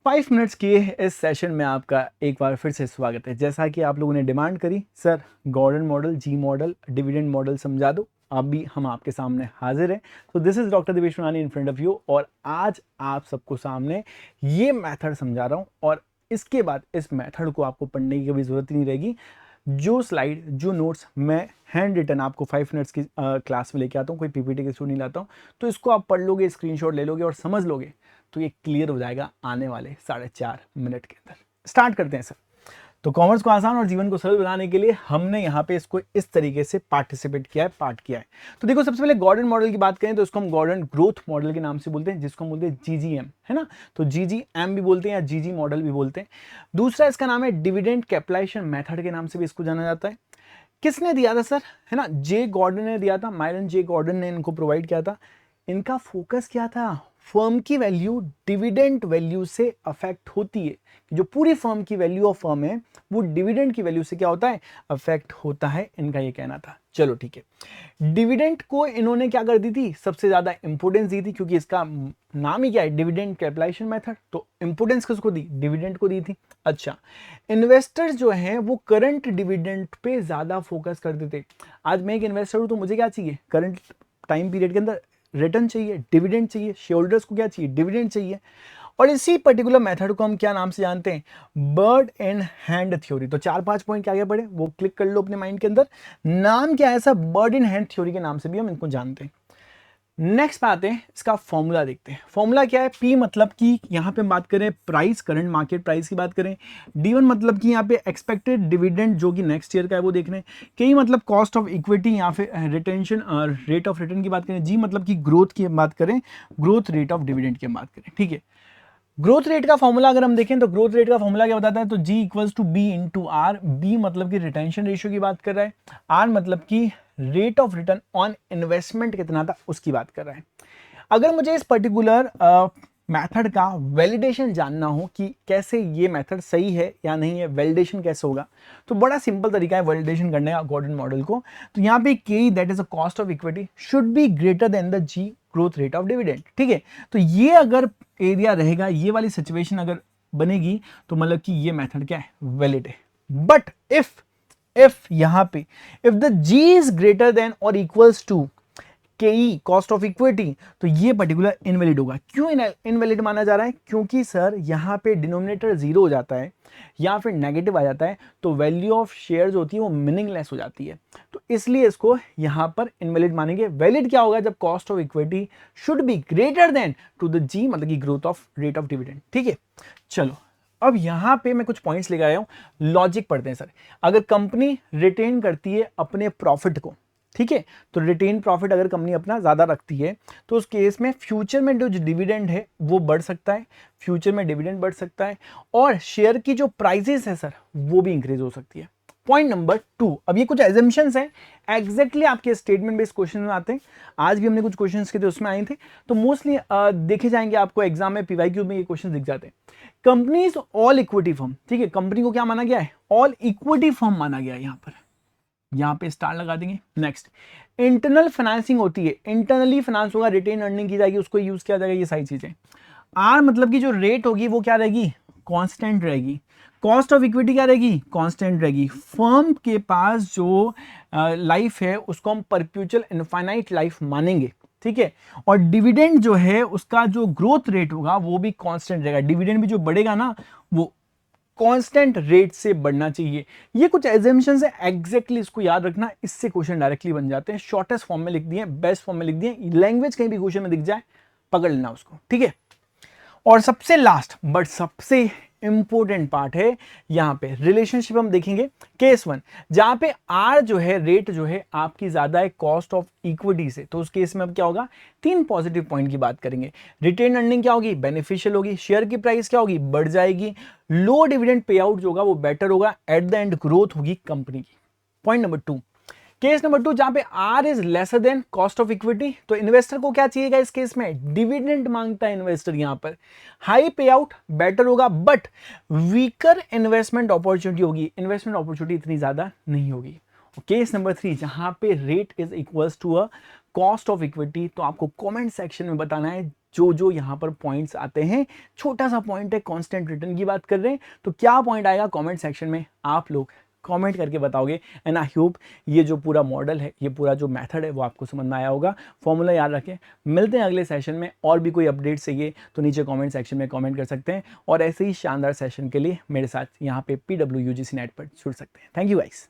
5 minutes के इस session में आपका एक बार फिर से स्वागत है। जैसा कि आप लोगों ने डिमांड करी, सर गॉर्डन मॉडल, जी मॉडल, डिविडेंड मॉडल समझा दो, अभी हम आपके सामने हाजिर हैं। तो दिस इज डॉक्टर दिवेश मनानी इन फ्रंट ऑफ यू, और आज आप सबको सामने ये मेथड समझा रहा हूँ, और इसके बाद इस मेथड को आपको पढ़ने की कभी ज़रूरत ही नहीं रहेगी। जो स्लाइड, जो नोट्स मैं हैंड रिटन आपको 5 मिनट्स की क्लास में लेके आता हूँ, कोई पीपीटी के थ्रू नहीं लाता हूँ, तो इसको आप पढ़ लोगे, स्क्रीनशॉट ले लोगे और समझ लोगे, तो ये क्लियर हो जाएगा आने वाले 4.5 मिनट के अंदर। स्टार्ट करते हैं सर। तो कॉमर्स को आसान और जीवन को सरल बनाने के लिए हमने यहाँ पे इसको इस तरीके से पार्टिसिपेट किया है, पार्ट किया है। तो देखो, सबसे पहले गॉर्डन मॉडल की बात करें तो इसको हम गॉर्डन ग्रोथ मॉडल के नाम से बोलते हैं, जिसको हम बोलते हैं जीजीएम, है ना। तो जीजीएम भी बोलते हैं या जीजी मॉडल भी बोलते हैं। दूसरा इसका नाम है डिविडेंड कैपिटलाइजेशन मेथड के नाम से भी इसको जाना जाता है। किसने दिया था सर, है ना, जे गॉर्डन ने दिया था, मायरन जे गॉर्डन ने इनको प्रोवाइड किया था। इनका फोकस क्या था, फर्म की वैल्यू डिविडेंड वैल्यू से अफेक्ट होती है, कि जो पूरी फर्म की वैल्यू ऑफ फर्म है वो डिविडेंड की वैल्यू से क्या होता है, अफेक्ट होता है, इनका ये कहना था। चलो ठीक है, डिविडेंड को इन्होंने क्या कर दी थी, सबसे ज्यादा इंपोर्टेंस दी थी, क्योंकि इसका नाम ही क्या है, डिविडेंड कैपिटलाइजेशन मेथड। तो इंपोर्टेंस किसको दी, डिविडेंड को दी थी। अच्छा, इन्वेस्टर्स जो हैं वो करंट डिविडेंड पे ज्यादा फोकस करते थे। आज मैं एक इन्वेस्टर हूं तो मुझे क्या चाहिए, करंट टाइम पीरियड के अंदर रिटर्न चाहिए, डिविडेंड चाहिए, शेयर होल्डर्स को क्या चाहिए, डिविडेंड चाहिए। और इसी पर्टिकुलर मेथड को हम क्या नाम से जानते हैं, बर्ड एंड हैंड थ्योरी। तो 4-5 पॉइंट क्या क्या पढ़े वो क्लिक कर लो अपने माइंड के अंदर। नाम क्या है, सब बर्ड एंड हैंड थ्योरी के नाम से भी हम इनको जानते हैं। नेक्स्ट पे आते हैं, इसका फॉर्मूला देखते हैं। फॉर्मूला क्या है, पी मतलब कि यहाँ पे हम बात करें प्राइस, करंट मार्केट प्राइस की बात करें। डी1 मतलब कि यहाँ पे एक्सपेक्टेड डिविडेंड जो कि नेक्स्ट ईयर का है वो देख रहे हैं। के मतलब कॉस्ट ऑफ इक्विटी या फिर रिटेंशन रेट ऑफ रिटर्न की बात करें। जी मतलब कि ग्रोथ की बात करें, ग्रोथ रेट ऑफ डिविडेंड की बात करें। ठीक है, ग्रोथ रेट का फॉर्मूला अगर हम देखें तो ग्रोथ रेट का फॉर्मूला क्या बताता है, तो G equals to B into R. B मतलब कि रिटेंशन रेशियो की बात कर रहा है, आर मतलब कि rate of return on investment कितना था उसकी बात कर रहा है। अगर मुझे इस पर्टिकुलर मेथड का वैलिडेशन जानना हो कि कैसे ये मेथड सही है या नहीं है, वैलिडेशन कैसे होगा, तो बड़ा सिंपल तरीका है वैलिडेशन करने का गॉर्डन मॉडल को। तो यहाँ पे के that is a cost of equity should be greater than the G growth rate of dividend. ठीक है, तो ये अगर एरिया रहेगा, ये वाली सिचुएशन अगर बनेगी, तो मतलब कि ये मेथड क्या है, वैलिड है। बट इफ यहां पे if the G is greater than और equals to K cost of equity, तो ये पर्टिकुलर इनवैलिड होगा। क्यों इनवैलिड माना जा रहा है, क्योंकि सर यहां पे डिनोमिनेटर जीरो हो जाता है या फिर नेगेटिव आ जाता है, तो वैल्यू ऑफ शेयर्स होती है वो मीनिंगलेस हो जाती है। तो इसलिए इसको यहां पर इनवैलिड मानेंगे। वैलिड क्या होगा, जब cost of equity should be greater than to the G मतलब कि growth of rate of dividend. ठीक है, चलो अब यहां पे मैं कुछ पॉइंट्स लेकर आया हूं, लॉजिक पढ़ते हैं सर। अगर कंपनी रिटेन करती है अपने प्रॉफिट को, ठीक है, तो रिटेन प्रॉफिट अगर कंपनी अपना ज्यादा रखती है, तो उस केस में फ्यूचर में जो डिविडेंड है वो बढ़ सकता है, फ्यूचर में डिविडेंड बढ़ सकता है, और शेयर की जो प्राइसेस है सर वो भी इंक्रीज हो सकती है। पॉइंट नंबर 2, अब ये कुछ एजम्पशंस हैं, एग्जैक्टली आपके स्टेटमेंट बेस्ड क्वेश्चन में आते हैं। आज भी हमने कुछ क्वेश्चंस के थे उसमें आए थे, तो मोस्टली देखे जाएंगे आपको एग्जाम में, पीवाईक्यू में ये क्वेश्चन दिख जाते हैं। कंपनीज ऑल इक्विटी फर्म, ठीक है, कंपनी को क्या माना गया है, ऑल इक्विटी फर्म माना गया है। यहाँ पे स्टार लगा देंगे। नेक्स्ट, इंटरनल फाइनेंसिंग होती है, इंटरनली फाइनेंस होगा, रिटेन अर्निंग की जाएगी, उसको यूज किया जाएगा, ये सारी चीजें। आर मतलब की जो रेट होगी वो क्या रहेगी, कांस्टेंट रहेगी। कॉस्ट ऑफ इक्विटी क्या रहेगी, कांस्टेंट रहेगी। फर्म के पास जो लाइफ है उसको हम परपेचुअल इनफाइनाइट लाइफ मानेंगे, ठीक है। और डिविडेंड जो है उसका जो ग्रोथ रेट होगा वो भी कांस्टेंट रहेगा, डिविडेंड भी जो बढ़ेगा ना वो कांस्टेंट रेट से बढ़ना चाहिए। ये कुछ एजम्पशंस है, एग्जैक्टली इसको याद रखना, इससे क्वेश्चन डायरेक्टली बन जाते हैं। शॉर्टेस्ट फॉर्म में लिख दिए, बेस्ट फॉर्म में लिख दिए, लैंग्वेज कहीं भी क्वेश्चन में दिख जाए पकड़ लेना उसको, ठीक है। और सबसे लास्ट बट सबसे इंपॉर्टेंट पार्ट है यहां पे रिलेशनशिप हम देखेंगे। केस 1 जहां पे आर जो है, रेट जो है आपकी ज्यादा है कॉस्ट ऑफ इक्विटी से, तो उस केस में अब क्या होगा, 3 पॉजिटिव पॉइंट की बात करेंगे। रिटेन अर्निंग क्या होगी, बेनिफिशियल होगी। शेयर की प्राइस क्या होगी, बढ़ जाएगी। लो डिविडेंड पे आउट जो होगा वो बेटर होगा। एट द एंड ग्रोथ होगी कंपनी की। पॉइंट नंबर 2, केस नंबर 2 जहां पे R is lesser than cost of equity, तो इन्वेस्टर को क्या चाहिएगा इस केस में, डिविडेंड मांगता है इन्वेस्टर। यहां पर हाई पे आउट बेटर होगा, बट वीकर इन्वेस्टमेंट अपॉर्चुनिटी होगी, इन्वेस्टमेंट अपॉर्चुनिटी इतनी ज्यादा नहीं होगी। केस नंबर 3 जहां पे rate is equals to a cost of equity, तो आपको कमेंट सेक्शन में बताना है जो जो यहाँ पर पॉइंट्स आते हैं, छोटा सा पॉइंट है, कांस्टेंट रिटर्न की बात कर रहे हैं, तो क्या पॉइंट आएगा कमेंट सेक्शन में आप लोग कमेंट करके बताओगे। एंड आई होप ये जो पूरा मॉडल है, ये पूरा जो मेथड है वो आपको समझ में आया होगा। फॉर्मूला याद रखें। मिलते हैं अगले सेशन में। और भी कोई अपडेट चाहिए तो नीचे कमेंट सेक्शन में कमेंट कर सकते हैं, और ऐसे ही शानदार सेशन के लिए मेरे साथ यहाँ पे PWUGC नेट पर जुड़ सकते हैं। Thank you guys.